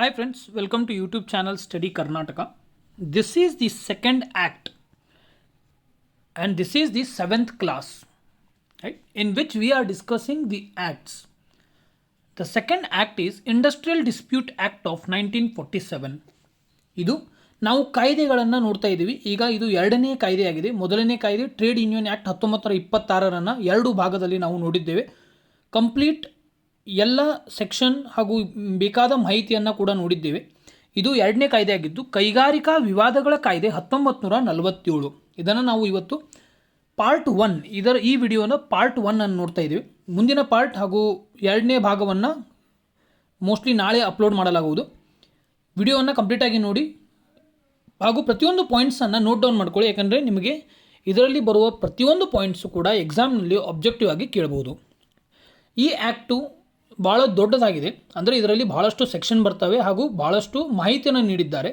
Hi friends, welcome to YouTube channel Study Karnataka. This is the second act and this is the 7th class, right, in which we are discussing the acts. The second act is Industrial Dispute Act of 1947. ಇದು ನಾವು ಕಾಯ್ದೆಗಳನ್ನು ನೋಡ್ತಾ ಇದ್ದೀವಿ. ಈಗ ಇದು ಎರಡನೇ ಕಾಯ್ದೆಯಾಗಿದೆ. ಮೊದಲನೇ ಕಾಯ್ದೆ ಟ್ರೇಡ್ ಯೂನಿಯನ್ ಆಕ್ಟ್ 1926 ಎರಡು ಭಾಗದಲ್ಲಿ ನಾವು ನೋಡಿದ್ದೇವೆ. ಕಂಪ್ಲೀಟ್ ಎಲ್ಲ ಸೆಕ್ಷನ್ ಹಾಗೂ ಬೇಕಾದ ಮಾಹಿತಿಯನ್ನು ಕೂಡ ನೋಡಿದ್ದೇವೆ. ಇದು ಎರಡನೇ ಕಾಯ್ದೆ ಆಗಿದ್ದು ಕೈಗಾರಿಕಾ ವಿವಾದಗಳ ಕಾಯ್ದೆ 1947. ಇದನ್ನು ನಾವು ಇವತ್ತು ಪಾರ್ಟ್ 1 ಈ ವಿಡಿಯೋನ ಪಾರ್ಟ್ 1 ಅನ್ನು ನೋಡ್ತಾ ಇದ್ದೀವಿ. ಮುಂದಿನ ಪಾರ್ಟ್ ಹಾಗೂ ಎರಡನೇ ಭಾಗವನ್ನು ಮೋಸ್ಟ್ಲಿ ನಾಳೆ ಅಪ್ಲೋಡ್ ಮಾಡಲಾಗುವುದು. ವಿಡಿಯೋವನ್ನು ಕಂಪ್ಲೀಟಾಗಿ ನೋಡಿ ಹಾಗೂ ಪ್ರತಿಯೊಂದು ಪಾಯಿಂಟ್ಸನ್ನು ನೋಟ್ ಡೌನ್ ಮಾಡ್ಕೊಳ್ಳಿ. ಯಾಕಂದರೆ ನಿಮಗೆ ಇದರಲ್ಲಿ ಬರುವ ಪ್ರತಿಯೊಂದು ಪಾಯಿಂಟ್ಸು ಕೂಡ ಎಕ್ಸಾಮ್ನಲ್ಲಿ ಆಬ್ಜೆಕ್ಟಿವ್ ಆಗಿ ಕೇಳಬಹುದು. ಈ ಆ್ಯಕ್ಟು ಭಾಳ ದೊಡ್ಡದಾಗಿದೆ. ಅಂದರೆ ಇದರಲ್ಲಿ ಭಾಳಷ್ಟು ಸೆಕ್ಷನ್ ಬರ್ತವೆ ಹಾಗೂ ಭಾಳಷ್ಟು ಮಾಹಿತಿಯನ್ನು ನೀಡಿದ್ದಾರೆ.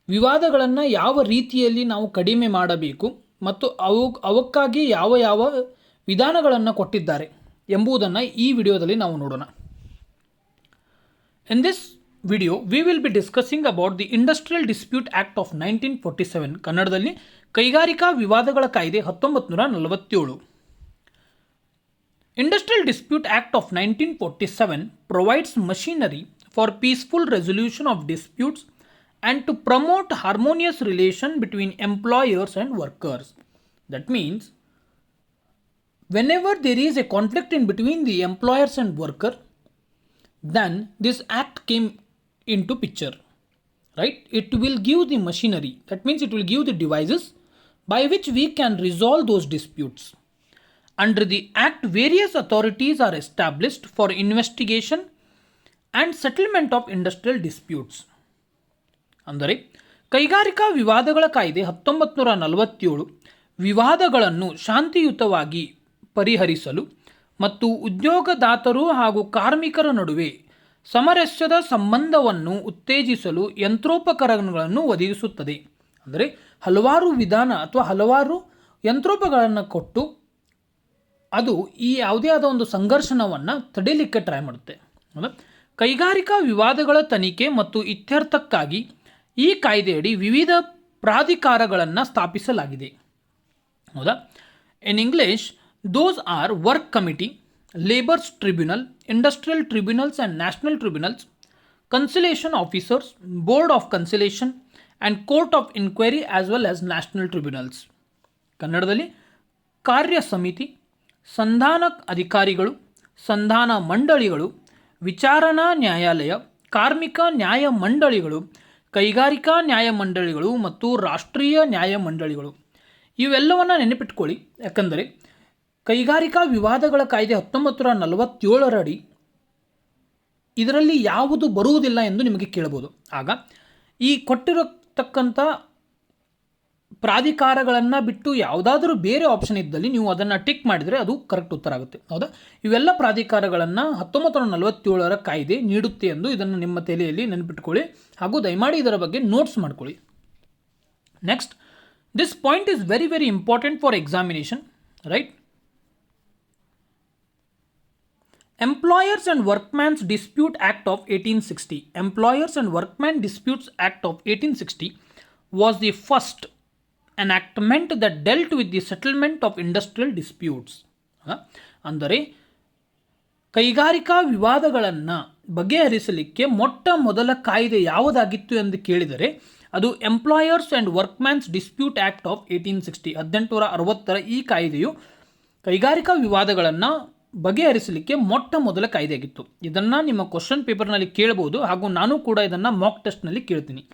ವಿವಾದಗಳನ್ನು ಯಾವ ರೀತಿಯಲ್ಲಿ ನಾವು ಕಡಿಮೆ ಮಾಡಬೇಕು ಮತ್ತು ಅವಕ್ಕಾಗಿ ಯಾವ ಯಾವ ವಿಧಾನಗಳನ್ನು ಕೊಟ್ಟಿದ್ದಾರೆ ಎಂಬುದನ್ನು ಈ ವಿಡಿಯೋದಲ್ಲಿ ನಾವು ನೋಡೋಣ. In this video we will be discussing about the industrial dispute act of 1947. ಕನ್ನಡದಲ್ಲಿ ಕೈಗಾರಿಕಾ ವಿವಾದಗಳ ಕಾಯ್ದೆ 1947. Industrial Dispute Act of 1947 provides machinery for peaceful resolution of disputes and to promote harmonious relation between employers and workers. That means whenever there is a conflict in between the employers and worker, then this act came into picture, right? It will give the machinery. That means it will give the devices by which we can resolve those disputes. Under the Act, various authorities are established for investigation and settlement of industrial disputes. ಅಂದರೆ ಕೈಗಾರಿಕಾ ವಿವಾದಗಳ ಕಾಯ್ದೆ 1947 ವಿವಾದಗಳನ್ನು ಶಾಂತಿಯುತವಾಗಿ ಪರಿಹರಿಸಲು ಮತ್ತು ಉದ್ಯೋಗದಾತರು ಹಾಗೂ ಕಾರ್ಮಿಕರ ನಡುವೆ ಸಾಮರಸ್ಯದ ಸಂಬಂಧವನ್ನು ಉತ್ತೇಜಿಸಲು ಯಂತ್ರೋಪಕರಣಗಳನ್ನು ಒದಗಿಸುತ್ತದೆ. ಅಂದರೆ ಹಲವಾರು ವಿಧಾನ ಅಥವಾ ಹಲವಾರು ಯಂತ್ರೋಪಕರಣಗಳನ್ನು ಕೊಟ್ಟು ಅದು ಈ ಯಾವುದೇ ಆದ ಒಂದು ಸಂಘರ್ಷಣವನ್ನು ತಡೆಯಲಿಕ್ಕೆ ಟ್ರೈ ಮಾಡುತ್ತೆ. ಕೈಗಾರಿಕಾ ವಿವಾದಗಳ ತನಿಖೆ ಮತ್ತು ಇತ್ಯರ್ಥಕ್ಕಾಗಿ ಈ ಕಾಯ್ದೆಯಡಿ ವಿವಿಧ ಪ್ರಾಧಿಕಾರಗಳನ್ನು ಸ್ಥಾಪಿಸಲಾಗಿದೆ. ಹೌದಾ? In English those are work committee, labours tribunal, industrial tribunals and national tribunals, conciliation officers, board of conciliation and court of inquiry as well as national tribunals. ಕನ್ನಡದಲ್ಲಿ ಕಾರ್ಯ ಸಮಿತಿ, ಸಂಧಾನ ಅಧಿಕಾರಿಗಳು, ಸಂಧಾನ ಮಂಡಳಿಗಳು, ವಿಚಾರಣಾ ನ್ಯಾಯಾಲಯ, ಕಾರ್ಮಿಕ ನ್ಯಾಯ ಮಂಡಳಿಗಳು, ಕೈಗಾರಿಕಾ ನ್ಯಾಯ ಮಂಡಳಿಗಳು ಮತ್ತು ರಾಷ್ಟ್ರೀಯ ನ್ಯಾಯ ಮಂಡಳಿಗಳು. ಇವೆಲ್ಲವನ್ನು ನೆನಪಿಟ್ಕೊಳ್ಳಿ. ಯಾಕಂದರೆ ಕೈಗಾರಿಕಾ ವಿವಾದಗಳ ಕಾಯ್ದೆ 1947 ಅಡಿ ಇದರಲ್ಲಿ ಯಾವುದು ಬರುವುದಿಲ್ಲ ಎಂದು ನಿಮಗೆ ಕೇಳಬಹುದು. ಆಗ ಈ ಕೊಟ್ಟಿರತಕ್ಕಂಥ ಪ್ರಾಧಿಕಾರಗಳನ್ನು ಬಿಟ್ಟು ಯಾವುದಾದ್ರೂ ಬೇರೆ ಆಪ್ಷನ್ ಇದ್ದಲ್ಲಿ ನೀವು ಅದನ್ನು ಟಿಕ್ ಮಾಡಿದರೆ ಅದು ಕರೆಕ್ಟ್ ಉತ್ತರ ಆಗುತ್ತೆ. ಹೌದಾ? ಇವೆಲ್ಲ ಪ್ರಾಧಿಕಾರಗಳನ್ನು 1947 ಕಾಯ್ದೆ ನೀಡುತ್ತೆ ಎಂದು ಇದನ್ನು ನಿಮ್ಮ ತಲೆಯಲ್ಲಿ ನೆನಪಿಟ್ಕೊಳ್ಳಿ ಹಾಗೂ ದಯಮಾಡಿ ಇದರ ಬಗ್ಗೆ ನೋಟ್ಸ್ ಮಾಡ್ಕೊಳ್ಳಿ. Next, this point is very very important for examination, right? Employers and Workmen's Dispute Act of 1860. Employers and Workmen Disputes Act of 1860 was the first enactment that dealt with the settlement of industrial disputes. ಅಂದರೆ ಕೈಗಾರಿಕಾ ವಿವಾದಗಳನ್ನು ಬಗೆಹರಿಸಲಿಕ್ಕೆ ಮೊಟ್ಟ ಮೊದಲ ಕಾಯ್ದೆ ಯಾವುದಾಗಿತ್ತು ಎಂದು ಕೇಳಿದರೆ ಅದು employers and workmen's dispute act of 1860. 1860 ಈ ಕಾಯ್ದೆಯು ಕೈಗಾರಿಕಾ ವಿವಾದಗಳನ್ನು ಬಗೆಹರಿಸಲಿಕ್ಕೆ ಮೊಟ್ಟ ಮೊದಲ ಕಾಯ್ದೆಯಾಗಿತ್ತು. ಇದನ್ನು ನಿಮ್ಮ ಕ್ವಶನ್ ಪೇಪರ್ನಲ್ಲಿ ಕೇಳಬಹುದು ಹಾಗೂ ನಾನು ಕೂಡ ಇದನ್ನು ಮಾಕ್ ಟೆಸ್ಟ್ನಲ್ಲಿ ಕೇಳ್ತೀನಿ.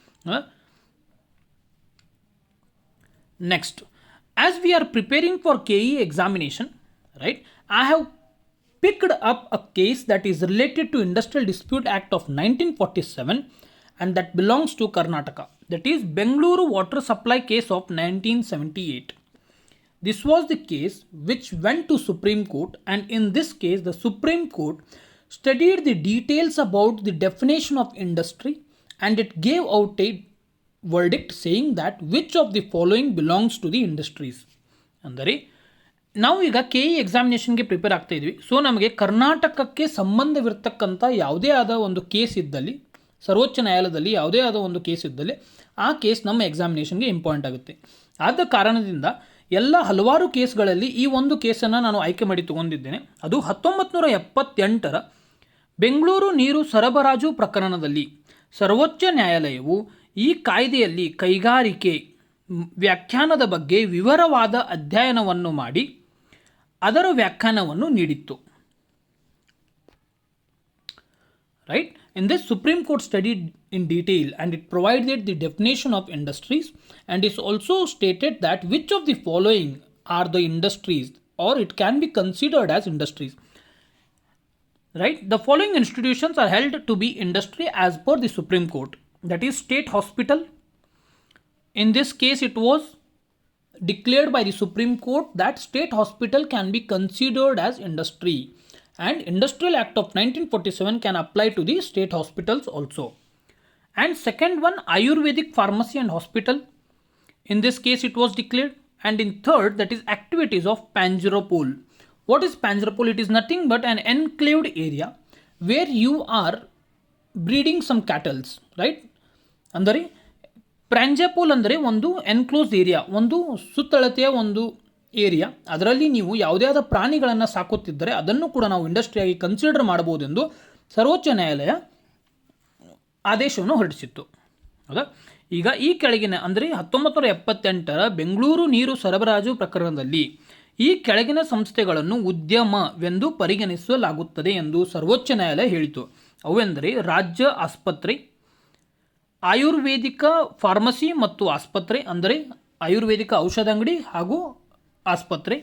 Next, as we are preparing for KE examination, right, I have picked up a case that is related to Industrial Dispute Act of 1947 and that belongs to Karnataka. That is Bengaluru Water Supply case of 1978. This was the case which went to Supreme Court, and in this case the Supreme Court studied the details about the definition of industry and it gave out a verdict saying that which of the following belongs to the industries. ಅಂದರೆ ನಾವು ಈಗ KE ಎಕ್ಸಾಮಿನೇಷನ್ಗೆ prepare ಆಗ್ತಾ ಇದ್ವಿ. So ನಮಗೆ ಕರ್ನಾಟಕಕ್ಕೆ ಸಂಬಂಧವಿರ್ತಕ್ಕಂಥ ಯಾವುದೇ ಆದ ಒಂದು ಕೇಸ್ ಇದ್ದಲ್ಲಿ ಸರ್ವೋಚ್ಚ ನ್ಯಾಯಾಲಯದಲ್ಲಿ ಯಾವುದೇ ಆದ ಒಂದು ಕೇಸ್ ಇದ್ದಲ್ಲಿ ಆ ಕೇಸ್ ನಮ್ಮ ಎಕ್ಸಾಮಿನೇಷನ್ಗೆ ಇಂಪಾರ್ಟೆಂಟ್ ಆಗುತ್ತೆ. ಆದ ಕಾರಣದಿಂದ ಹಲವಾರು ಕೇಸ್ಗಳಲ್ಲಿ ಈ ಒಂದು ಕೇಸನ್ನು ನಾನು ಆಯ್ಕೆ ಮಾಡಿ ತಗೊಂಡಿದ್ದೇನೆ. ಅದು 1978ರ ಬೆಂಗಳೂರು ನೀರು ಸರಬರಾಜು ಪ್ರಕರಣದಲ್ಲಿ ಸರ್ವೋಚ್ಚ ನ್ಯಾಯಾಲಯವು ಈ ಕಾಯ್ದೆಯಲ್ಲಿ ಕೈಗಾರಿಕೆ ವ್ಯಾಖ್ಯಾನದ ಬಗ್ಗೆ ವಿವರವಾದ ಅಧ್ಯಯನವನ್ನು ಮಾಡಿ ಅದರ ವ್ಯಾಖ್ಯಾನವನ್ನು ನೀಡಿತ್ತು. Right? In this, Supreme Court studied in detail and it provided the definition of industries, and is also stated that which of the following are the industries, or it can be considered as industries. Right? The following institutions are held to be industry as per the Supreme Court. That is state hospital. In this case, it was declared by the Supreme Court that state hospital can be considered as industry. And Industrial Act of 1947 can apply to the state hospitals also. And second one, Ayurvedic pharmacy and hospital. In this case, it was declared. And in third, that is activities of Panjropole. What is Panjropole? It is nothing but an enclaved area where you are breeding some cattle, right? ಅಂದರೆ ಪ್ರ್ಯಾಂಜಪೋಲ್ ಅಂದರೆ ಒಂದು enclosed area, ಒಂದು ಸುತ್ತಳತೆಯ ಒಂದು area. ಅದರಲ್ಲಿ ನೀವು ಯಾವುದೇ ಆದ ಪ್ರಾಣಿಗಳನ್ನು ಸಾಕುತ್ತಿದ್ದರೆ ಅದನ್ನು ಕೂಡ ನಾವು ಇಂಡಸ್ಟ್ರಿಯಾಗಿ ಕನ್ಸಿಡರ್ ಮಾಡಬಹುದೆಂದು ಸರ್ವೋಚ್ಚ ನ್ಯಾಯಾಲಯ ಆದೇಶವನ್ನು ಹೊರಡಿಸಿತ್ತು. ಹೌದಾ? ಈಗ ಈ ಕೆಳಗಿನ ಅಂದರೆ 1978ರ ಬೆಂಗಳೂರು ನೀರು ಸರಬರಾಜು ಪ್ರಕರಣದಲ್ಲಿ ಈ ಕೆಳಗಿನ ಸಂಸ್ಥೆಗಳನ್ನು ಉದ್ಯಮವೆಂದು ಪರಿಗಣಿಸಲಾಗುತ್ತದೆ ಎಂದು ಸರ್ವೋಚ್ಚ ನ್ಯಾಯಾಲಯ ಹೇಳಿತು. ಅವೆಂದರೆ ರಾಜ್ಯ ಆಸ್ಪತ್ರೆ, ಆಯುರ್ವೇದಿಕ ಫಾರ್ಮಸಿ ಮತ್ತು ಆಸ್ಪತ್ರೆ ಅಂದರೆ ಆಯುರ್ವೇದಿಕ ಔಷಧ ಅಂಗಡಿ ಹಾಗೂ ಆಸ್ಪತ್ರೆ,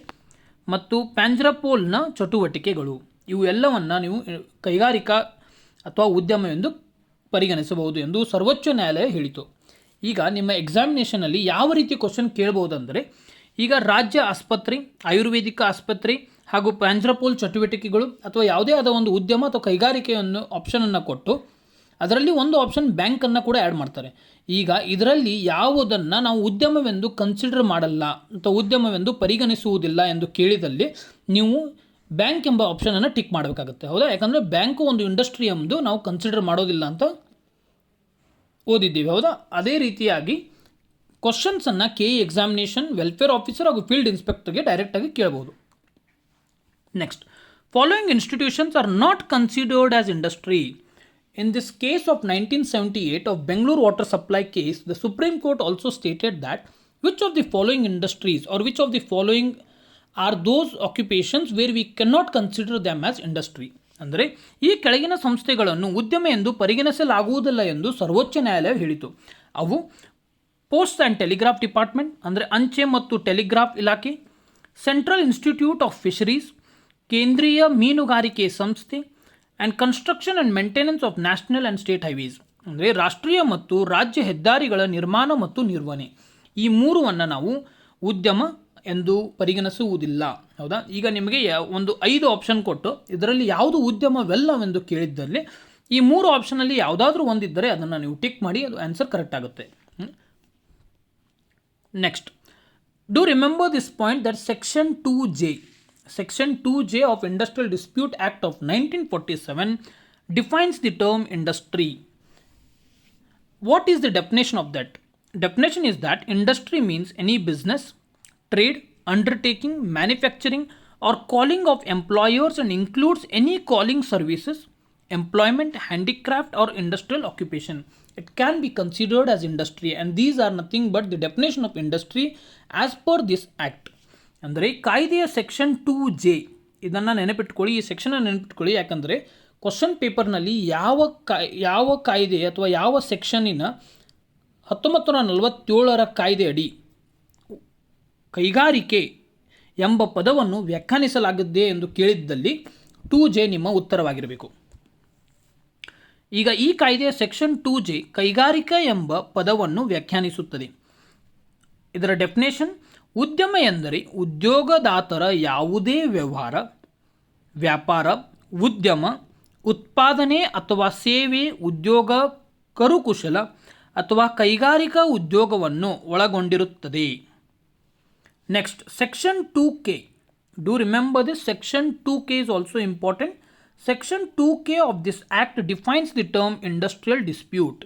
ಮತ್ತು ಪ್ಯಾಂಜ್ರಪೋಲ್ನ ಚಟುವಟಿಕೆಗಳು. ಇವು ಎಲ್ಲವನ್ನು ನೀವು ಕೈಗಾರಿಕಾ ಅಥವಾ ಉದ್ಯಮವೆಂದು ಪರಿಗಣಿಸಬಹುದು ಎಂದು ಸರ್ವೋಚ್ಚ ನ್ಯಾಯಾಲಯ ಹೇಳಿತು. ಈಗ ನಿಮ್ಮ ಎಕ್ಸಾಮಿನೇಷನಲ್ಲಿ ಯಾವ ರೀತಿ ಕ್ವಶನ್ ಕೇಳಬಹುದಂದರೆ, ಈಗ ರಾಜ್ಯ ಆಸ್ಪತ್ರೆ, ಆಯುರ್ವೇದಿಕ ಆಸ್ಪತ್ರೆ ಹಾಗೂ ಪ್ಯಾಂಜ್ರಪೋಲ್ ಚಟುವಟಿಕೆಗಳು ಅಥವಾ ಯಾವುದೇ ಆದ ಒಂದು ಉದ್ಯಮ ಅಥವಾ ಕೈಗಾರಿಕೆಯನ್ನು ಆಪ್ಷನನ್ನು ಕೊಟ್ಟು ಅದರಲ್ಲಿ ಒಂದು ಆಪ್ಷನ್ ಬ್ಯಾಂಕನ್ನು ಕೂಡ ಆ್ಯಡ್ ಮಾಡ್ತಾರೆ. ಈಗ ಇದರಲ್ಲಿ ಯಾವುದನ್ನು ನಾವು ಉದ್ಯಮವೆಂದು ಕನ್ಸಿಡರ್ ಮಾಡಲ್ಲ ಅಥವಾ ಉದ್ಯಮವೆಂದು ಪರಿಗಣಿಸುವುದಿಲ್ಲ ಎಂದು ಕೇಳಿದಲ್ಲಿ ನೀವು ಬ್ಯಾಂಕ್ ಎಂಬ ಆಪ್ಷನನ್ನು ಟಿಕ್ ಮಾಡಬೇಕಾಗುತ್ತೆ. ಹೌದಾ? ಯಾಕಂದರೆ ಬ್ಯಾಂಕು ಒಂದು ಇಂಡಸ್ಟ್ರಿ ಎಂದು ನಾವು ಕನ್ಸಿಡರ್ ಮಾಡೋದಿಲ್ಲ ಅಂತ ಓದಿದ್ದೀವಿ. ಹೌದಾ? ಅದೇ ರೀತಿಯಾಗಿ ಕ್ವಶನ್ಸನ್ನು KE ಎಕ್ಸಾಮಿನೇಷನ್, ವೆಲ್ಫೇರ್ ಆಫೀಸರ್ ಹಾಗೂ ಫೀಲ್ಡ್ ಇನ್ಸ್ಪೆಕ್ಟರ್ಗೆ ಡೈರೆಕ್ಟಾಗಿ ಕೇಳಬಹುದು. Next, following institutions are not considered as industry. In this case of 1978 of Bangalore water supply case, the Supreme Court also stated that which of the following industries or which of the following are those occupations where we cannot consider them as industry. ಅಂದರೆ ಈ ಕೆಳಗಿನ ಸಂಸ್ಥೆಗಳನ್ನು ಉದ್ಯಮ ಎಂದು ಪರಿಗಣಿಸಲಾಗುವುದಿಲ್ಲ ಎಂದು ಸರ್ವೋಚ್ಚ ನ್ಯಾಯಾಲಯ ಹೇಳಿತು. ಅವು ಪೋಸ್ಟ್ ಆ್ಯಂಡ್ ಟೆಲಿಗ್ರಾಫ್ ಡಿಪಾರ್ಟ್ಮೆಂಟ್ ಅಂದರೆ ಅಂಚೆ ಮತ್ತು ಟೆಲಿಗ್ರಾಫ್ ಇಲಾಖೆ, ಸೆಂಟ್ರಲ್ ಇನ್ಸ್ಟಿಟ್ಯೂಟ್ ಆಫ್ ಫಿಶರೀಸ್, ಕೇಂದ್ರೀಯ ಮೀನುಗಾರಿಕೆ ಸಂಸ್ಥೆ, and construction and maintenance of national and state highways ಅಂದರೆ ರಾಷ್ಟ್ರೀಯ ಮತ್ತು ರಾಜ್ಯ ಹೆದ್ದಾರಿಗಳ ನಿರ್ಮಾಣ ಮತ್ತು ನಿರ್ವಹಣೆ. ಈ ಮೂರನ್ನು ನಾವು ಉದ್ಯಮ ಎಂದು ಪರಿಗಣಿಸುವುದಿಲ್ಲ. ಹೌದಾ? ಈಗ ನಿಮಗೆ ಒಂದು 5 ಆಪ್ಷನ್ ಕೊಟ್ಟು ಇದರಲ್ಲಿ ಯಾವುದು ಉದ್ಯಮವೆಲ್ಲವೆಂದು ಕೇಳಿದ್ದಲ್ಲಿ ಈ 3 ಆಪ್ಷನಲ್ಲಿ ಯಾವುದಾದ್ರೂ ಒಂದಿದ್ದರೆ ಅದನ್ನು ನೀವು ಟಿಕ್ ಮಾಡಿ, ಅದು ಆನ್ಸರ್ ಕರೆಕ್ಟ್ ಆಗುತ್ತೆ. Next, do remember this point that Section 2J of Industrial Dispute Act of 1947 defines the term industry. What is the definition of that? Definition is that industry means any business, trade, undertaking, manufacturing or calling of employers and includes any calling services, employment, handicraft or industrial occupation. It can be considered as industry, and these are nothing but the definition of industry as per this act. ಅಂದರೆ ಕಾಯ್ದೆಯ section 2J ಇದನ್ನು ನೆನಪಿಟ್ಕೊಳ್ಳಿ, ಈ ಸೆಕ್ಷನನ್ನು ನೆನಪಿಟ್ಕೊಳ್ಳಿ. ಯಾಕಂದರೆ question ಪೇಪರ್ನಲ್ಲಿ ಯಾವ ಕಾಯ್ದೆ ಅಥವಾ ಯಾವ ಸೆಕ್ಷನ್ನಿನ 1947ರ ಕಾಯ್ದೆ ಅಡಿ ಕೈಗಾರಿಕೆ ಎಂಬ ಪದವನ್ನು ವ್ಯಾಖ್ಯಾನಿಸಲಾಗಿದೆ ಎಂದು ಕೇಳಿದ್ದಲ್ಲಿ 2J ನಿಮ್ಮ ಉತ್ತರವಾಗಿರಬೇಕು. ಈಗ ಈ ಕಾಯ್ದೆಯ ಸೆಕ್ಷನ್ 2J ಕೈಗಾರಿಕಾ ಎಂಬ ಪದವನ್ನು ವ್ಯಾಖ್ಯಾನಿಸುತ್ತದೆ. ಇದರ ಡೆಫಿನೇಷನ್: ಉದ್ಯಮ ಎಂದರೆ ಉದ್ಯೋಗದಾತರ ಯಾವುದೇ ವ್ಯಾಪಾರ, ಉದ್ಯಮ, ಉತ್ಪಾದನೆ ಅಥವಾ ಸೇವೆ, ಉದ್ಯೋಗ, ಕರುಕುಶಲ ಅಥವಾ ಕೈಗಾರಿಕಾ ಉದ್ಯೋಗವನ್ನು ಒಳಗೊಂಡಿರುತ್ತದೆ. Next, section 2K. Do remember this. Section 2K is also important. Section 2K of this act defines the term industrial dispute.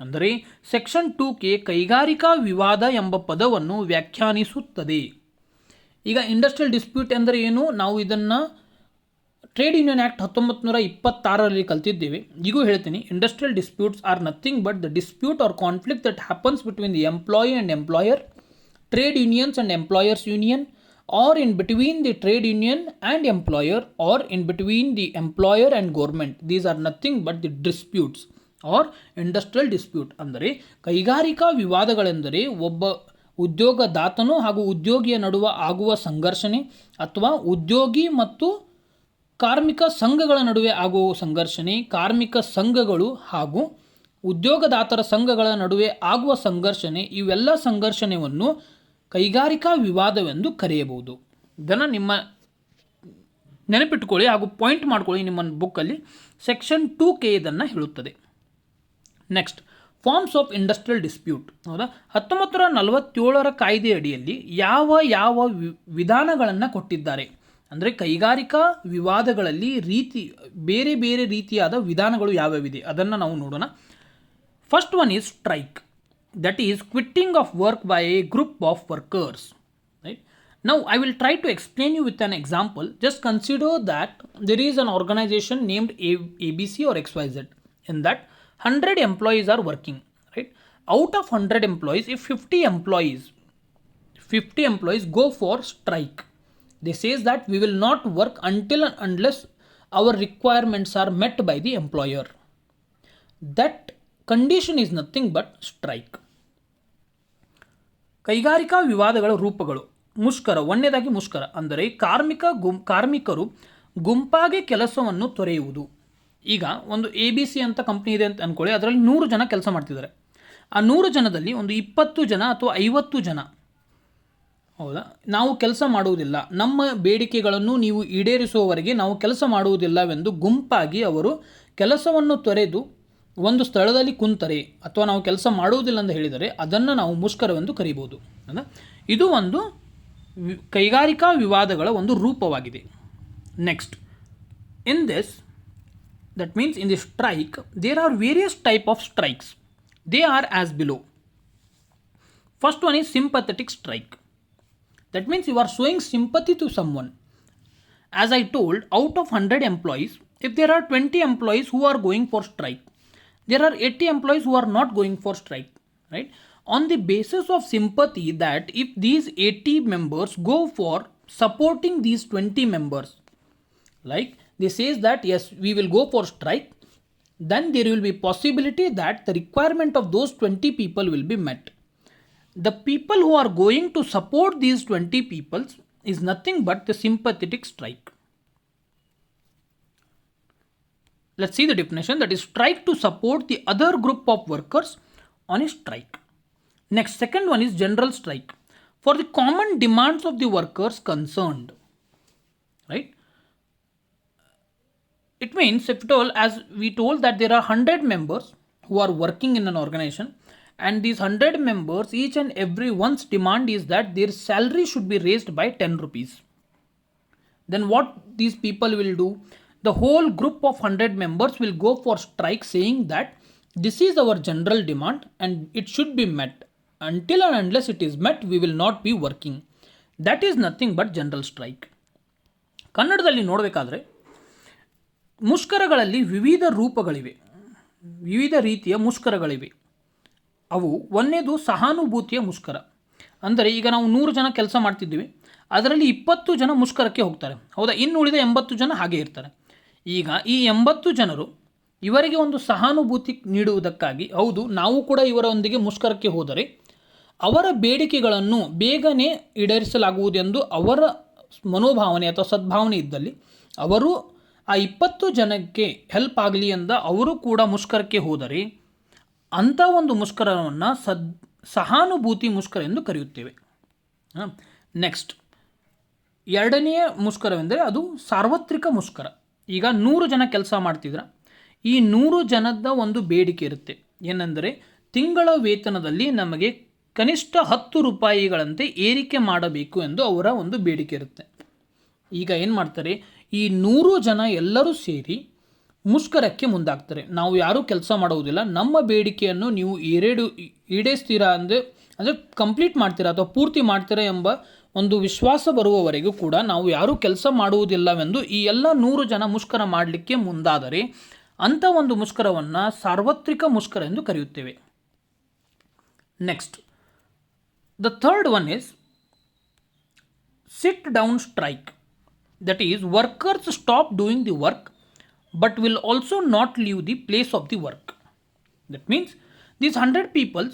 ಅಂದರೆ ಸೆಕ್ಷನ್ 2K ಕೈಗಾರಿಕಾ ವಿವಾದ ಎಂಬ ಪದವನ್ನು ವ್ಯಾಖ್ಯಾನಿಸುತ್ತದೆ. ಈಗ ಇಂಡಸ್ಟ್ರಿಯಲ್ ಡಿಸ್ಪ್ಯೂಟ್ ಅಂದರೆ ಏನು? ನಾವು ಇದನ್ನು ಟ್ರೇಡ್ ಯೂನಿಯನ್ ಆ್ಯಕ್ಟ್ 1926ರಲ್ಲಿ ಕಲ್ತಿದ್ದೇವೆ. ಈಗೂ ಹೇಳ್ತೀನಿ, industrial disputes are nothing but the dispute or conflict that happens between the employee and employer, trade unions and employers union, or in between the trade union and employer, or in between the employer and government. These are nothing but the disputes or industrial dispute. ಅಂದರೆ ಕೈಗಾರಿಕಾ ವಿವಾದಗಳೆಂದರೆ ಒಬ್ಬ ಉದ್ಯೋಗದಾತನು ಹಾಗೂ ಉದ್ಯೋಗಿಯ ನಡುವೆ ಆಗುವ ಸಂಘರ್ಷಣೆ ಅಥವಾ ಉದ್ಯೋಗಿ ಮತ್ತು ಕಾರ್ಮಿಕ ಸಂಘಗಳ ನಡುವೆ ಆಗುವ ಸಂಘರ್ಷಣೆ, ಕಾರ್ಮಿಕ ಸಂಘಗಳು ಹಾಗೂ ಉದ್ಯೋಗದಾತರ ಸಂಘಗಳ ನಡುವೆ ಆಗುವ ಸಂಘರ್ಷಣೆ, ಇವೆಲ್ಲ ಸಂಘರ್ಷಣೆಯನ್ನು ಕೈಗಾರಿಕಾ ವಿವಾದವೆಂದು ಕರೆಯಬಹುದು. ಇದನ್ನು ನಿಮ್ಮ ನೆನಪಿಟ್ಟುಕೊಳ್ಳಿ ಹಾಗೂ ಪಾಯಿಂಟ್ ಮಾಡ್ಕೊಳ್ಳಿ. ನಿಮ್ಮ ಬುಕ್ಕಲ್ಲಿ ಸೆಕ್ಷನ್ 2K ಇದನ್ನು ಹೇಳುತ್ತದೆ. Next, forms of industrial dispute. ಹೌದಾ, 1947ರ ಕಾಯ್ದೆ ಅಡಿಯಲ್ಲಿ ಯಾವ ವಿಧಾನಗಳನ್ನು ಕೊಟ್ಟಿದ್ದಾರೆ ಅಂದರೆ ಕೈಗಾರಿಕಾ ವಿವಾದಗಳಲ್ಲಿ ಬೇರೆ ಬೇರೆ ರೀತಿಯಾದ ವಿಧಾನಗಳು ಯಾವ್ಯಾವಿದೆ ಅದನ್ನು ನಾವು ನೋಡೋಣ. First one is strike. That is quitting of work by a group of workers. Right? Now I will try to explain you with an example. Just consider that there is an organization named ABC or XYZ. In that 100 employees are working. Right? Out of 100 employees, if 50 employees go for strike, they says that we will not work until and unless our requirements are met by the employer. That condition is nothing but strike. ಕೈಗಾರಿಕಾ ವಿವಾದಗಳ ರೂಪಗಳು. ಮುಷ್ಕರ. ಒಂದನೇದಾಗಿ ಮುಷ್ಕರ ಅಂದರೆ ಕಾರ್ಮಿಕರು ಗುಂಪಾಗಿ ಕೆಲಸವನ್ನು ತೊರೆಯುವುದು. ಈಗ ಒಂದು ABC ಅಂತ ಕಂಪ್ನಿ ಇದೆ ಅಂತ ಅಂದ್ಕೊಳ್ಳಿ, ಅದರಲ್ಲಿ 100 ಜನ ಕೆಲಸ ಮಾಡ್ತಿದ್ದಾರೆ. ಆ 100 ಜನದಲ್ಲಿ ಒಂದು 20 ಜನ ಅಥವಾ 50 ಜನ, ಹೌದಾ, ನಾವು ಕೆಲಸ ಮಾಡುವುದಿಲ್ಲ, ನಮ್ಮ ಬೇಡಿಕೆಗಳನ್ನು ನೀವು ಈಡೇರಿಸುವವರೆಗೆ ನಾವು ಕೆಲಸ ಮಾಡುವುದಿಲ್ಲವೆಂದು ಗುಂಪಾಗಿ ಅವರು ಕೆಲಸವನ್ನು ತೊರೆದು ಒಂದು ಸ್ಥಳದಲ್ಲಿ ಕುಂತರೆ ಅಥವಾ ನಾವು ಕೆಲಸ ಮಾಡುವುದಿಲ್ಲ ಅಂತ ಹೇಳಿದರೆ ಅದನ್ನು ನಾವು ಮುಷ್ಕರವೆಂದು ಕರೀಬೋದು. ಇದು ಒಂದು ಕೈಗಾರಿಕಾ ವಿವಾದಗಳ ಒಂದು ರೂಪವಾಗಿದೆ. Next, in this that means in the strike there are various type of strikes. They are as below. First one is sympathetic strike. That means you are showing sympathy to someone. As I told, out of 100 employees, if there are 20 employees who are going for strike, there are 80 employees who are not going for strike, right? On the basis of sympathy, that if these 80 members go for supporting these 20 members, like they says that yes, we will go for strike, then there will be possibility that the requirement of those 20 people will be met. The people who are going to support these 20 people is nothing but the sympathetic strike. Let's see the definition. That is strike to support the other group of workers on a strike. Next, second one is general strike for the common demands of the workers concerned. Right? It means, as we told that there are 100 members who are working in an organization, and these 100 members, each and every one's demand is that their salary should be raised by 10 rupees. Then what these people will do? The whole group of 100 members will go for strike saying that this is our general demand and it should be met. Until and unless it is met, we will not be working. That is nothing but general strike. ಕನ್ನಡದಲ್ಲಿ ನೋಡಬೇಕಾದ್ರೆ ಮುಷ್ಕರಗಳಲ್ಲಿ ವಿವಿಧ ರೂಪಗಳಿವೆ, ವಿವಿಧ ರೀತಿಯ ಮುಷ್ಕರಗಳಿವೆ. ಅವು ಒಂದನೇದು ಸಹಾನುಭೂತಿಯ ಮುಷ್ಕರ. ಅಂದರೆ ಈಗ ನಾವು 100 ಜನ ಕೆಲಸ ಮಾಡ್ತಿದ್ದೀವಿ, ಅದರಲ್ಲಿ 20 ಜನ ಮುಷ್ಕರಕ್ಕೆ ಹೋಗ್ತಾರೆ, ಹೌದಾ, ಇನ್ನು ಉಳಿದ 80 ಜನ ಹಾಗೆ ಇರ್ತಾರೆ. ಈಗ ಈ 80 ಜನರು ಇವರಿಗೆ ಒಂದು ಸಹಾನುಭೂತಿ ನೀಡುವುದಕ್ಕಾಗಿ, ಹೌದು ನಾವು ಕೂಡ ಇವರೊಂದಿಗೆ ಮುಷ್ಕರಕ್ಕೆ ಹೋದರೆ ಅವರ ಬೇಡಿಕೆಗಳನ್ನು ಬೇಗನೆ ಈಡೇರಿಸಲಾಗುವುದೆಂದು ಅವರ ಮನೋಭಾವನೆ ಅಥವಾ ಸದ್ಭಾವನೆ ಇದ್ದಲ್ಲಿ ಅವರು ಆ 20 ಜನಕ್ಕೆ ಹೆಲ್ಪ್ ಆಗಲಿ ಎಂದ ಅವರು ಕೂಡ ಮುಷ್ಕರಕ್ಕೆ ಹೋದರೆ ಅಂಥ ಒಂದು ಮುಷ್ಕರವನ್ನು ಸಹಾನುಭೂತಿ ಮುಷ್ಕರ ಎಂದು ಕರೆಯುತ್ತೇವೆ. ನೆಕ್ಸ್ಟ್, ಎರಡನೆಯ ಮುಷ್ಕರವೆಂದರೆ ಅದು ಸಾರ್ವತ್ರಿಕ ಮುಷ್ಕರ. ಈಗ 100 ಜನ ಕೆಲಸ ಮಾಡ್ತಿದ್ರೆ ಈ 100 ಜನದ ಒಂದು ಬೇಡಿಕೆ ಇರುತ್ತೆ, ಏನೆಂದರೆ ತಿಂಗಳ ವೇತನದಲ್ಲಿ ನಮಗೆ ಕನಿಷ್ಠ 10 ರೂಪಾಯಿಗಳಂತೆ ಏರಿಕೆ ಮಾಡಬೇಕು ಎಂದು ಅವರ ಒಂದು ಬೇಡಿಕೆ ಇರುತ್ತೆ. ಈಗ ಏನು ಮಾಡ್ತಾರೆ, ಈ 100 ಜನ ಎಲ್ಲರೂ ಸೇರಿ ಮುಷ್ಕರಕ್ಕೆ ಮುಂದಾಗ್ತಾರೆ. ನಾವು ಯಾರೂ ಕೆಲಸ ಮಾಡುವುದಿಲ್ಲ, ನಮ್ಮ ಬೇಡಿಕೆಯನ್ನು ನೀವು ಈಡೇರಿಸ್ತೀರಾ ಅಂದರೆ ಕಂಪ್ಲೀಟ್ ಮಾಡ್ತೀರಾ ಅಥವಾ ಪೂರ್ತಿ ಮಾಡ್ತೀರಾ ಎಂಬ ಒಂದು ವಿಶ್ವಾಸ ಬರುವವರೆಗೂ ಕೂಡ ನಾವು ಯಾರೂ ಕೆಲಸ ಮಾಡುವುದಿಲ್ಲವೆಂದು ಈ ಎಲ್ಲ 100 ಜನ ಮುಷ್ಕರ ಮಾಡಲಿಕ್ಕೆ ಮುಂದಾದರೆ ಅಂಥ ಒಂದು ಮುಷ್ಕರವನ್ನು ಸಾರ್ವತ್ರಿಕ ಮುಷ್ಕರ ಎಂದು ಕರೆಯುತ್ತೇವೆ. Next, the third one is sit down strike. That is workers stop doing the work but will also not leave the place of the work. That means these 100 people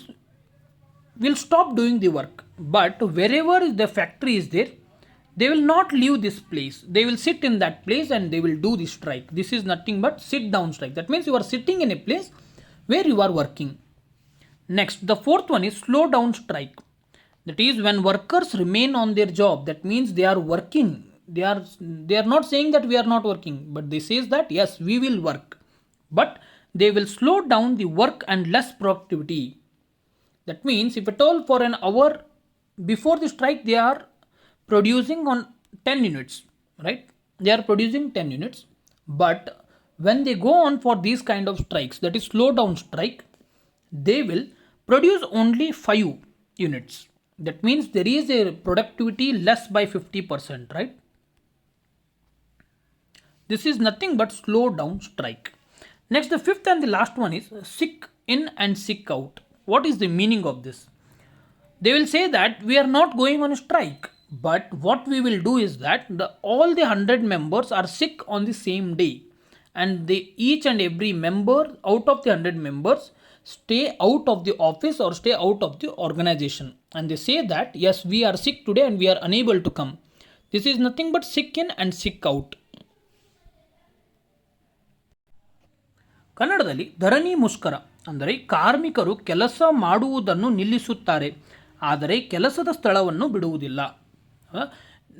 will stop doing the work, but wherever the factory is there, they will not leave this place. They will sit in that place and they will do the strike. This is nothing but sit down strike. That means you are sitting in a place where you are working. Next, the fourth one is slow down strike. That is when workers remain on their job. That means they are working. They are not saying that we are not working, but they says that yes, we will work, but they will slow down the work and less productivity. That means if at all for an hour before the strike they are producing on 10 units, right? They are producing 10 units, but when they go on for these kind of strikes, that is slow down strike, they will produce only 5 units. That means there is a productivity less by 50%, right? This is nothing but slow down strike. Next, the fifth and the last one is sick in and sick out. What is the meaning of this? They will say that we are not going on a strike, but what we will do is that all the 100 members are sick on the same day, and each and every member out of the 100 members stay out of the office or stay out of the organization, and they say that yes, we are sick today and we are unable to come. This is nothing but sick in and sick out. ಕನ್ನಡದಲ್ಲಿ ಧರಣಿ ಮುಷ್ಕರ ಅಂದರೆ ಕಾರ್ಮಿಕರು ಕೆಲಸ ಮಾಡುವುದನ್ನು ನಿಲ್ಲಿಸುತ್ತಾರೆ, ಆದರೆ ಕೆಲಸದ ಸ್ಥಳವನ್ನು ಬಿಡುವುದಿಲ್ಲ.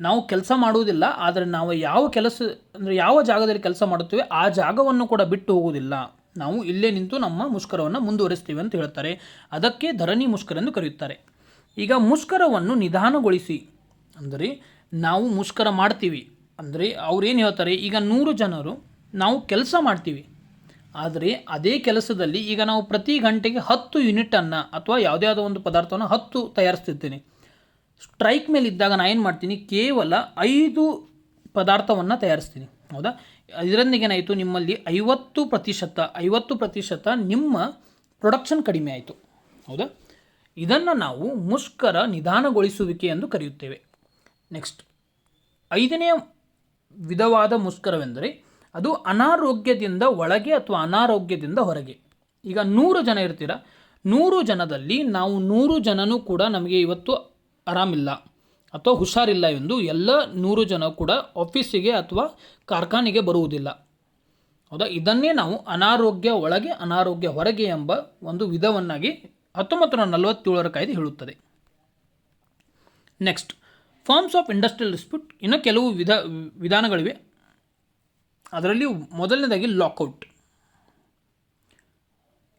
ನಾವು ಕೆಲಸ ಮಾಡುವುದಿಲ್ಲ, ಆದರೆ ನಾವು ಯಾವ ಜಾಗದಲ್ಲಿ ಕೆಲಸ ಮಾಡುತ್ತೇವೆ ಆ ಜಾಗವನ್ನು ಕೂಡ ಬಿಟ್ಟು ಹೋಗುವುದಿಲ್ಲ, ನಾವು ಇಲ್ಲೇ ನಿಂತು ನಮ್ಮ ಮುಷ್ಕರವನ್ನು ಮುಂದುವರಿಸ್ತೀವಿ ಅಂತ ಹೇಳ್ತಾರೆ. ಅದಕ್ಕೆ ಧರಣಿ ಮುಷ್ಕರ ಎಂದು ಕರೆಯುತ್ತಾರೆ. ಈಗ ಮುಷ್ಕರವನ್ನು ನಿಧಾನಗೊಳಿಸಿ ಅಂದರೆ ನಾವು ಮುಷ್ಕರ ಮಾಡ್ತೀವಿ ಅಂದರೆ ಅವ್ರೇನು ಹೇಳ್ತಾರೆ, ಈಗ 100 ಜನರು ನಾವು ಕೆಲಸ ಮಾಡ್ತೀವಿ, ಆದರೆ ಅದೇ ಕೆಲಸದಲ್ಲಿ ಈಗ ನಾವು ಪ್ರತಿ ಗಂಟೆಗೆ 10 ಯೂನಿಟನ್ನು ಅಥವಾ ಯಾವುದೇ ಒಂದು ಪದಾರ್ಥವನ್ನು 10 ತಯಾರಿಸ್ತಿರ್ತೀನಿ. ಸ್ಟ್ರೈಕ್ ಮೇಲೆ ಇದ್ದಾಗ ನಾನು ಏನು ಮಾಡ್ತೀನಿ, ಕೇವಲ 5 ಪದಾರ್ಥವನ್ನು ತಯಾರಿಸ್ತೀನಿ, ಹೌದಾ? ಇದರೊಂದಿಗೆ ಏನಾಯಿತು, ನಿಮ್ಮಲ್ಲಿ 50% ನಿಮ್ಮ ಪ್ರೊಡಕ್ಷನ್ ಕಡಿಮೆ ಆಯಿತು, ಹೌದಾ? ಇದನ್ನು ನಾವು ಮುಷ್ಕರ ನಿಧಾನಗೊಳಿಸುವಿಕೆ ಎಂದು ಕರೆಯುತ್ತೇವೆ. ನೆಕ್ಸ್ಟ್, 5ನೇ ವಿಧವಾದ ಮುಷ್ಕರವೆಂದರೆ ಅದು ಅನಾರೋಗ್ಯದಿಂದ ಒಳಗೆ ಅಥವಾ ಅನಾರೋಗ್ಯದಿಂದ ಹೊರಗೆ. ಈಗ 100 ಜನ ಇರ್ತೀರ, 100 ಜನದಲ್ಲಿ ನಾವು 100 ಜನನೂ ಕೂಡ ನಮಗೆ ಇವತ್ತು ಆರಾಮಿಲ್ಲ ಅಥವಾ ಹುಷಾರಿಲ್ಲ ಎಂದು ಎಲ್ಲ 100 ಜನ ಕೂಡ ಆಫೀಸಿಗೆ ಅಥವಾ ಕಾರ್ಖಾನೆಗೆ ಬರುವುದಿಲ್ಲ, ಹೌದಾ? ಇದನ್ನೇ ನಾವು ಅನಾರೋಗ್ಯ ಒಳಗೆ ಅನಾರೋಗ್ಯ ಹೊರಗೆ ಎಂಬ ಒಂದು ವಿಧವನ್ನಾಗಿ 1947 ಕಾಯ್ದೆ ಹೇಳುತ್ತದೆ. Next, forms of industrial dispute. ಇನ್ನು ಕೆಲವು ವಿಧಾನಗಳಿವೆ. ಅದರಲ್ಲಿ ಮೊದಲನೇದಾಗಿ lockout.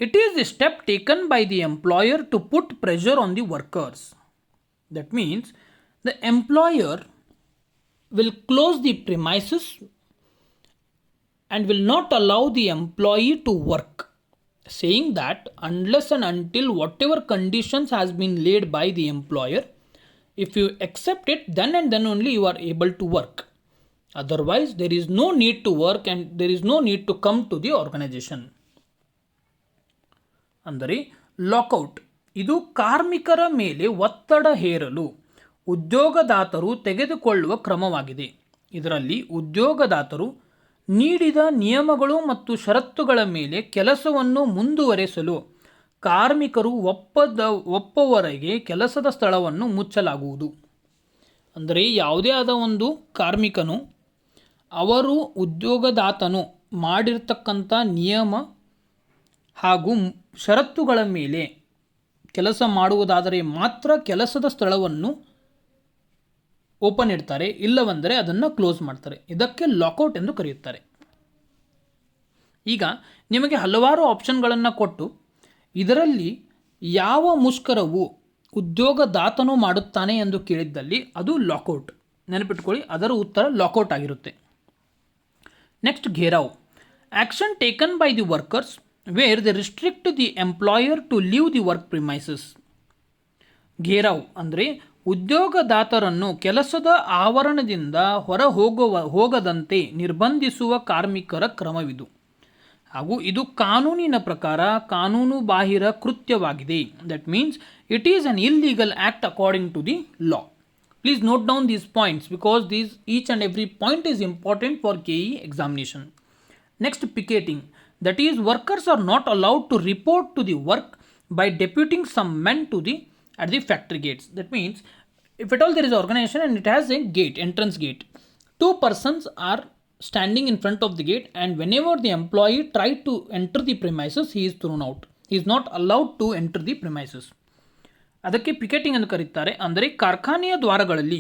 It is a step taken by the employer to put pressure on the workers. That means the employer will close the premises and will not allow the employee to work, saying that unless and until whatever conditions has been laid by the employer, if you accept it, then and then only you are able to work. Otherwise, there is no need to work and there is no need to come to the organization. ಅಂದರೆ lockout ಇದು ಕಾರ್ಮಿಕರ ಮೇಲೆ ಒತ್ತಡ ಹೇರಲು ಉದ್ಯೋಗದಾತರು ತೆಗೆದುಕೊಳ್ಳುವ ಕ್ರಮವಾಗಿದೆ. ಇದರಲ್ಲಿ ಉದ್ಯೋಗದಾತರು ನೀಡಿದ ನಿಯಮಗಳು ಮತ್ತು ಷರತ್ತುಗಳ ಮೇಲೆ ಕೆಲಸವನ್ನು ಮುಂದುವರೆಸಲು ಕಾರ್ಮಿಕರು ಒಪ್ಪುವವರೆಗೆ ಕೆಲಸದ ಸ್ಥಳವನ್ನು ಮುಚ್ಚಲಾಗುವುದು. ಅಂದರೆ ಯಾವುದೇ ಆದ ಒಂದು ಕಾರ್ಮಿಕನು ಅವರು ಉದ್ಯೋಗದಾತನು ಮಾಡಿರ್ತಕ್ಕಂಥ ನಿಯಮ ಹಾಗೂ ಷರತ್ತುಗಳ ಮೇಲೆ ಕೆಲಸ ಮಾಡುವುದಾದರೆ ಮಾತ್ರ ಕೆಲಸದ ಸ್ಥಳವನ್ನು ಓಪನ್ ಇಡ್ತಾರೆ, ಇಲ್ಲವೆಂದರೆ ಅದನ್ನು ಕ್ಲೋಸ್ ಮಾಡ್ತಾರೆ. ಇದಕ್ಕೆ ಲಾಕೌಟ್ ಎಂದು ಕರೆಯುತ್ತಾರೆ. ಈಗ ನಿಮಗೆ ಹಲವಾರು ಆಪ್ಷನ್ಗಳನ್ನು ಕೊಟ್ಟು ಇದರಲ್ಲಿ ಯಾವ ಮುಷ್ಕರವು ಉದ್ಯೋಗದಾತನು ಮಾಡುತ್ತಾನೆ ಎಂದು ಕೇಳಿದ್ದಲ್ಲಿ ಅದು ಲಾಕೌಟ್. ನೆನಪಿಟ್ಕೊಳ್ಳಿ, ಅದರ ಉತ್ತರ ಲಾಕೌಟ್ ಆಗಿರುತ್ತೆ. Next, gherav. Action taken by the workers where they restrict the employer to leave the work premises. Gherao ಅಂದರೆ ಉದ್ಯೋಗದಾತರನ್ನು ಕೆಲಸದ ಆವರಣದಿಂದ ಹೊರ ಹೋಗದಂತೆ ನಿರ್ಬಂಧಿಸುವ ಕಾರ್ಮಿಕರ ಕ್ರಮವಿದು ಹಾಗೂ ಇದು ಕಾನೂನಿನ ಪ್ರಕಾರ ಕಾನೂನು ಬಾಹಿರ ಕೃತ್ಯವಾಗಿದೆ. That means it is an illegal act according to the law. Please note down these points because each and every point is important for KE examination. Next, picketing. That is, workers are not allowed to report to the work by deputing some men at the factory gates. That means, if at all there is an organization and it has a gate, entrance gate, two persons are standing in front of the gate, and whenever the employee tries to enter the premises, he is thrown out. He is not allowed to enter the premises. ಅದಕ್ಕೆ picketing ಎಂದು ಕರೀತಾರೆ. ಅಂದರೆ ಕಾರ್ಖಾನೆಯ ದ್ವಾರಗಳಲ್ಲಿ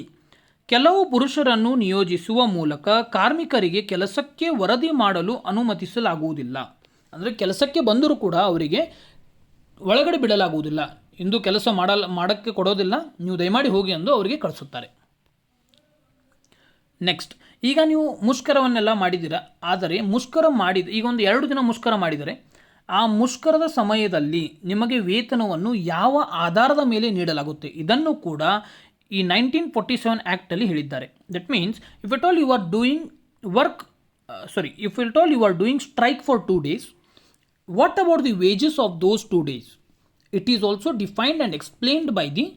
ಕೆಲವು ಪುರುಷರನ್ನು ನಿಯೋಜಿಸುವ ಮೂಲಕ ಕಾರ್ಮಿಕರಿಗೆ ಕೆಲಸಕ್ಕೆ ವರದಿ ಮಾಡಲು ಅನುಮತಿಸಲಾಗುವುದಿಲ್ಲ. ಅಂದರೆ ಕೆಲಸಕ್ಕೆ ಬಂದರೂ ಕೂಡ ಅವರಿಗೆ ಒಳಗಡೆ ಬಿಡಲಾಗುವುದಿಲ್ಲ, ಇಂದು ಕೆಲಸ ಮಾಡೋಕ್ಕೆ ಕೊಡೋದಿಲ್ಲ, ನೀವು ದಯಮಾಡಿ ಹೋಗಿ ಎಂದು ಅವರಿಗೆ ಕಳಿಸುತ್ತಾರೆ. ನೆಕ್ಸ್ಟ್, ಈಗ ನೀವು ಮುಷ್ಕರವನ್ನೆಲ್ಲ ಮಾಡಿದ್ದೀರಾ, ಆದರೆ ಮುಷ್ಕರ ಈಗ ಒಂದು 2 ದಿನ ಮುಷ್ಕರ ಮಾಡಿದರೆ ಆ ಮುಷ್ಕರದ ಸಮಯದಲ್ಲಿ ನಿಮಗೆ ವೇತನವನ್ನು ಯಾವ ಆಧಾರದ ಮೇಲೆ ನೀಡಲಾಗುತ್ತೆ ಇದನ್ನು ಕೂಡ ಈ 1947 ಆ್ಯಕ್ಟಲ್ಲಿ ಹೇಳಿದ್ದಾರೆ. That means if at all you are doing strike for 2 days, what about the wages of those 2 days? It is also defined and explained by the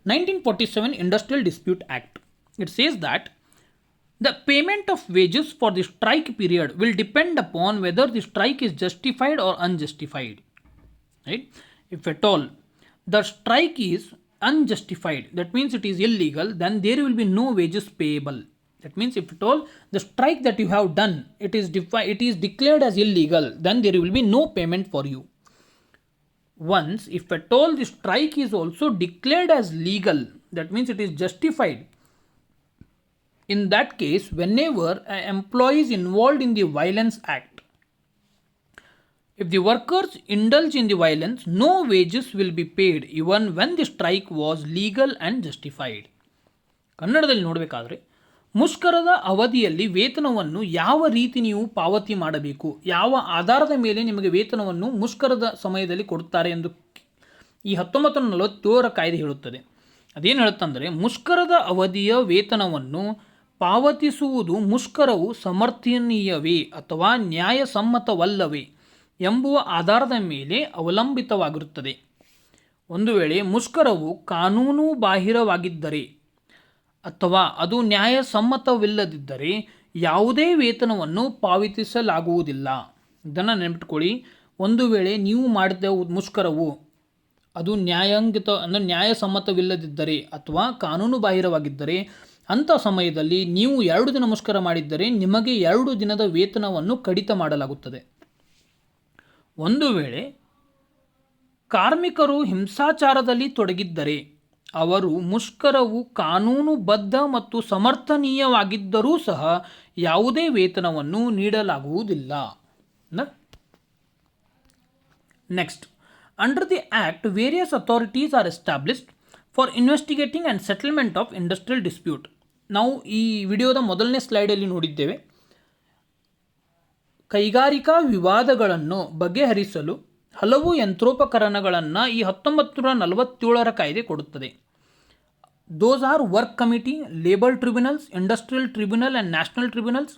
1947 Industrial Dispute Act. It says that the payment of wages for the strike period will depend upon whether the strike is justified or unjustified. Right? If at all the strike is unjustified, that means it is illegal, then there will be no wages payable. That means if at all the strike that you have done, it is declared as illegal, then there will be no payment for you. Once, if at all the strike is also declared as legal, that means it is justified. In that case, whenever an employee is involved in the Violence Act, if the workers indulge in the violence, no wages will be paid even when the strike was legal and justified. ಕನ್ನಡದಲ್ಲಿ ನೋಡಬೇಕಾದ್ರೆ ಮುಷ್ಕರದ ಅವಧಿಯಲ್ಲಿ ವೇತನವನ್ನು ಯಾವ ರೀತಿ ನೀವು ಪಾವತಿ ಮಾಡಬೇಕು, ಯಾವ ಆಧಾರದ ಮೇಲೆ ನಿಮಗೆ ವೇತನವನ್ನು ಮುಷ್ಕರದ ಸಮಯದಲ್ಲಿ ಕೊಡುತ್ತಾರೆ ಎಂದು ಈ 1947 ಕಾಯ್ದೆ ಹೇಳುತ್ತದೆ. ಅದೇನು ಹೇಳುತ್ತಂದರೆ, ಮುಷ್ಕರದ ಅವಧಿಯ ವೇತನವನ್ನು ಪಾವತಿಸುವುದು ಮುಷ್ಕರವು ಸಮರ್ಥನೀಯವೇ ಅಥವಾ ನ್ಯಾಯಸಮ್ಮತವಲ್ಲವೇ ಎಂಬುವ ಆಧಾರದ ಮೇಲೆ ಅವಲಂಬಿತವಾಗಿರುತ್ತದೆ. ಒಂದು ವೇಳೆ ಮುಷ್ಕರವು ಕಾನೂನು ಬಾಹಿರವಾಗಿದ್ದರೆ ಅಥವಾ ಅದು ನ್ಯಾಯಸಮ್ಮತವಿಲ್ಲದಿದ್ದರೆ ಯಾವುದೇ ವೇತನವನ್ನು ಪಾವತಿಸಲಾಗುವುದಿಲ್ಲ. ಇದನ್ನು ನೆನಪಿಟ್ಕೊಳ್ಳಿ. ಒಂದು ವೇಳೆ ನೀವು ಮಾಡಿದ ಮುಷ್ಕರವು ಅದು ನ್ಯಾಯಸಮ್ಮತವಿಲ್ಲದಿದ್ದರೆ ಅಥವಾ ಕಾನೂನು ಬಾಹಿರವಾಗಿದ್ದರೆ ಅಂಥ ಸಮಯದಲ್ಲಿ ನೀವು 2 ದಿನ ಮುಷ್ಕರ ಮಾಡಿದ್ದರೆ ನಿಮಗೆ 2 ದಿನದ ವೇತನವನ್ನು ಕಡಿತ ಮಾಡಲಾಗುತ್ತದೆ. ಒಂದು ವೇಳೆ ಕಾರ್ಮಿಕರು ಹಿಂಸಾಚಾರದಲ್ಲಿ ತೊಡಗಿದ್ದರೆ ಅವರು ಮುಷ್ಕರವು ಕಾನೂನುಬದ್ಧ ಮತ್ತು ಸಮರ್ಥನೀಯವಾಗಿದ್ದರೂ ಸಹ ಯಾವುದೇ ವೇತನವನ್ನು ನೀಡಲಾಗುವುದಿಲ್ಲ. Next, under the act various authorities are established for investigating and settlement of industrial dispute. ನಾವು ಈ ವಿಡಿಯೋದ ಮೊದಲನೇ ಸ್ಲೈಡಲ್ಲಿ ನೋಡಿದ್ದೇವೆ, ಕೈಗಾರಿಕಾ ವಿವಾದಗಳನ್ನು ಬಗೆಹರಿಸಲು ಹಲವು ಯಂತ್ರೋಪಕರಣಗಳನ್ನು ಈ 1947 ಕಾಯ್ದೆ ಕೊಡುತ್ತದೆ. Those are work committee, labour tribunals, industrial tribunal and national tribunals,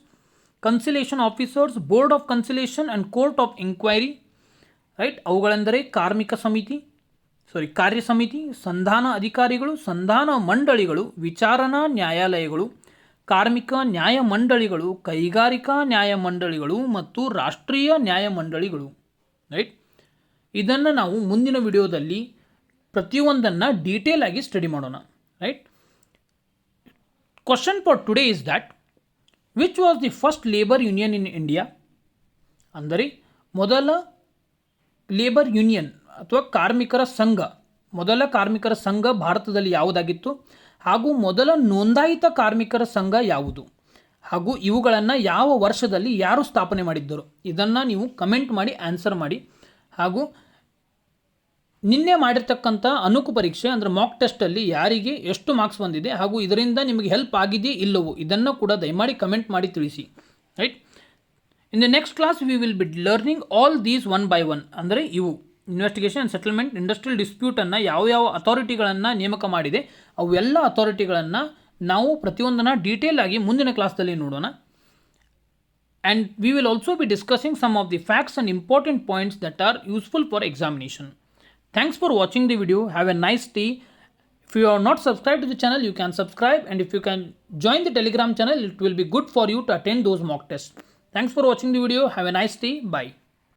conciliation officers, board of conciliation and court of inquiry. Right, ಅವುಗಳೆಂದರೆ ಕಾರ್ಯ ಸಮಿತಿ, ಸಂಧಾನ ಅಧಿಕಾರಿಗಳು, ಸಂಧಾನ ಮಂಡಳಿಗಳು, ವಿಚಾರಣಾ ನ್ಯಾಯಾಲಯಗಳು, ಕಾರ್ಮಿಕ ನ್ಯಾಯಮಂಡಳಿಗಳು, ಕೈಗಾರಿಕಾ ನ್ಯಾಯಮಂಡಳಿಗಳು ಮತ್ತು ರಾಷ್ಟ್ರೀಯ ನ್ಯಾಯಮಂಡಳಿಗಳು. ರೈಟ್, ಇದನ್ನು ನಾವು ಮುಂದಿನ ವಿಡಿಯೋದಲ್ಲಿ ಪ್ರತಿಯೊಂದನ್ನು ಡೀಟೇಲ್ ಆಗಿ ಸ್ಟಡಿ ಮಾಡೋಣ. Right, question for today is that which was the first labour union in India? ಅಂದರೆ ಮೊದಲ ಲೇಬರ್ ಯೂನಿಯನ್ ಅಥವಾ ಮೊದಲ ಕಾರ್ಮಿಕರ ಸಂಘ ಭಾರತದಲ್ಲಿ ಯಾವುದಾಗಿತ್ತು, ಹಾಗೂ ಮೊದಲ ನೋಂದಾಯಿತ ಕಾರ್ಮಿಕರ ಸಂಘ ಯಾವುದು, ಹಾಗೂ ಇವುಗಳನ್ನು ಯಾವ ವರ್ಷದಲ್ಲಿ ಯಾರು ಸ್ಥಾಪನೆ ಮಾಡಿದ್ದರು, ಇದನ್ನು ನೀವು ಕಮೆಂಟ್ ಮಾಡಿ ಆನ್ಸರ್ ಮಾಡಿ. ಹಾಗೂ ನಿನ್ನೆ ಮಾಡಿರ್ತಕ್ಕಂಥ ಅನುಕು ಪರೀಕ್ಷೆ ಅಂದರೆ ಮಾಕ್ ಟೆಸ್ಟಲ್ಲಿ ಯಾರಿಗೆ ಎಷ್ಟು ಮಾರ್ಕ್ಸ್ ಬಂದಿದೆ ಹಾಗೂ ಇದರಿಂದ ನಿಮಗೆ ಹೆಲ್ಪ್ ಆಗಿದೆಯೇ ಇಲ್ಲವೋ ಇದನ್ನು ಕೂಡ ದಯಮಾಡಿ ಕಮೆಂಟ್ ಮಾಡಿ ತಿಳಿಸಿ. Right, In the next class, we will be learning all these one by one. ಅಂದರೆ ಇವು ಇನ್ವೆಸ್ಟಿಗೇಷನ್ ಆ್ಯಂಡ್ ಸೆಟಲ್ಮೆಂಟ್ ಇಂಡಸ್ಟ್ರಿಯಲ್ ಡಿಸ್ಪ್ಯೂಟನ್ನು ಯಾವ ಅಥಾರಿಟಿಗಳನ್ನು ನೇಮಕ ಮಾಡಿದೆ ಅವೆಲ್ಲ ಅಥಾರಿಟಿಗಳನ್ನು ನಾವು ಪ್ರತಿಯೊಂದನ್ನು ಡೀಟೇಲ್ ಆಗಿ ಮುಂದಿನ ಕ್ಲಾಸ್ದಲ್ಲಿ ನೋಡೋಣ. And we will also be discussing some of the facts and important points that are useful for examination. Thanks for watching the video. Have a nice day. If you are not subscribed to the channel, you can subscribe, and if you can join the Telegram channel, it will be good for you to attend those mock tests. Thanks for watching the video. Have a nice day. Bye.